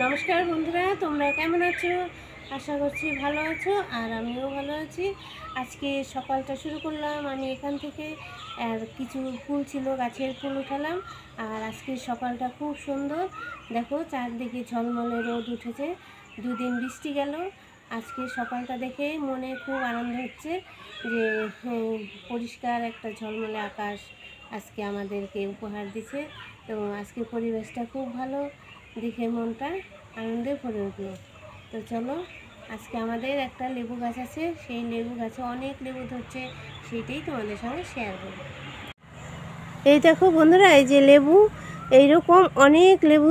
নমস্কার বন্ধুরা, তোমরা কেমন আছো? আশা করছি ভালো আছো, আর আমিও ভালো আছি। আজকে সকালটা শুরু করলাম আমি এখান থেকে, আর কিছু ফুল ছিল, গাছের ফুল উঠালাম। আর আজকে সকালটা খুব সুন্দর, দেখো চারদিকে ঝলমলে রোদ উঠেছে। দুদিন বৃষ্টি গেল, আজকে সকালটা দেখে মনে খুব আনন্দ হচ্ছে যে পরিষ্কার একটা ঝলমলে আকাশ আজকে আমাদেরকে উপহার দিছে। তো আজকে পরিবেশটা খুব ভালো, দেখে মনটা আনন্দে ভরে উঠলো। তো চলো, আজকে আমাদের একটা লেবু গাছ আছে, সেই লেবু গাছে অনেক লেবু ধরছে, সেইটাই তোমাদের সঙ্গে শেয়ার করব। এই দেখো বন্ধুরা, এই যে লেবু, এইরকম অনেক লেবু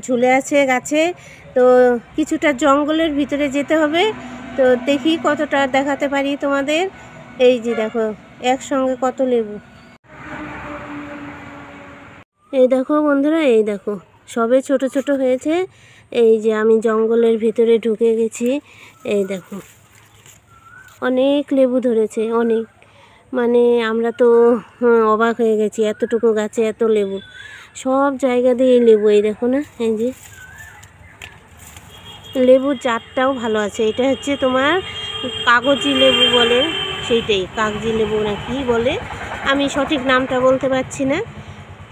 ঝুলে আছে গাছে। তো কিছুটা জঙ্গলের ভিতরে যেতে হবে, তো দেখি কতটা দেখাতে পারি তোমাদের। এই যে দেখো একসঙ্গে কত লেবু। এই দেখো বন্ধুরা, এই দেখো সবে ছোট ছোট হয়েছে। এই যে আমি জঙ্গলের ভিতরে ঢুকে গেছি, এই দেখো অনেক লেবু ধরেছে, অনেক, মানে আমরা তো অবাক হয়ে গেছি, এতটুকু গাছে এত লেবু, সব জায়গা দিয়ে লেবু। এই দেখো না, এই যে লেবুর জাতটাও ভালো আছে। এটা হচ্ছে তোমার কাগজি লেবু বলে, সেইটাই কাগজি লেবু না কি বলে, আমি সঠিক নামটা বলতে পারছি না।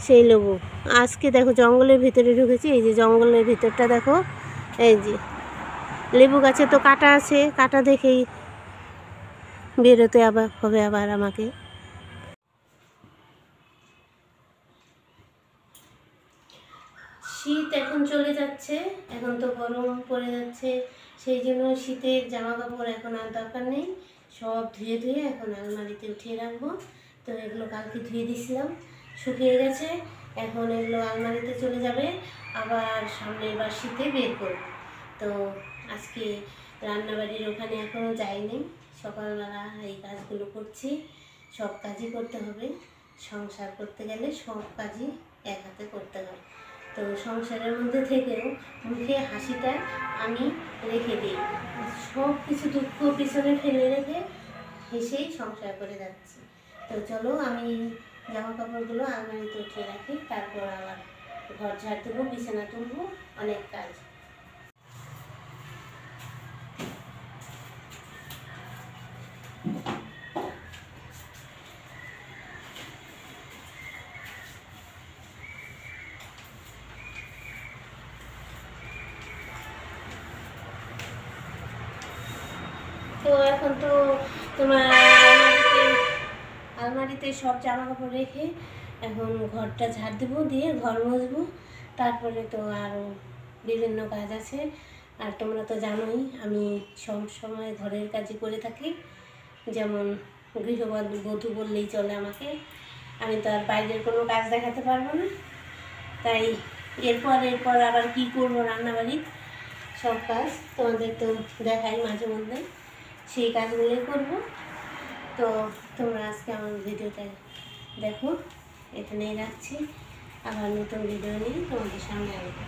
সেই লেবু আজকে দেখো জঙ্গলের ভিতরে ঢুকেছি, এই যে জঙ্গলের ভিতরটা দেখো। এই যে লেবু গাছে তো কাঁটা আছে, কাঁটা দেখেই বেরোতে হবে আবার আমাকে। শীত এখন চলে যাচ্ছে, এখন তো গরম পড়ে যাচ্ছে, সেই জন্য শীতের জামা কাপড় এখন আর দরকার নেই, সব ধুয়ে ধুয়ে এখন আলমারিতে উঠিয়ে রাখবো। তো এগুলো কালকে ধুয়ে দিয়েছিলাম, শুকিয়ে গেছে, এখন এগুলো আলমারিতে চলে যাবে, আবার সামনের বার শীতে বের করব। তো আজকে রান্নাবাড়ির ওখানে এখনও যাইনি, সকালবেলা এই কাজগুলো করছি। সব কাজই করতে হবে, সংসার করতে গেলে সব কাজই এক হাতে করতে হয়। তো সংসারের মধ্যে থেকেও মুখে হাসিটা আমি রেখে দিই, সব কিছু দুঃখ পিছনে ফেলে রেখে হেসেই সংসার করে যাচ্ছি। তো চলো, আমি জামা কাপড়গুলো আলমারিতে উঠিয়ে রাখি, তারপর আবার ঘর ঝাড় দেবো, বিছানা তুলবো, অনেক কাজ। তো এখন তো তোমার আলমারিতে সব জামা কাপড় রেখে এখন ঘরটা ঝাড় দেবো, দিয়ে ঘর মুছবো, তারপরে তো আরও বিভিন্ন কাজ আছে। আর তোমরা তো জানোই আমি সব সময় ঘরের কাজই করে থাকি, যেমন গৃহবধূ বললেই চলে আমাকে, আমি তো আর বাইরের কোনো কাজ দেখাতে পারবো না। তাই এরপর আবার কি করবো, রান্নাবাড়ির সব কাজ তোমাদের তো দেখাই মাঝে মধ্যে, সেই কাজগুলোই করব। তো তোমরা আজকে আমার ভিডিওটা দেখো, এখানেই রাখছি, আবার নতুন ভিডিও নিয়ে তোমাদের সামনে আসবো।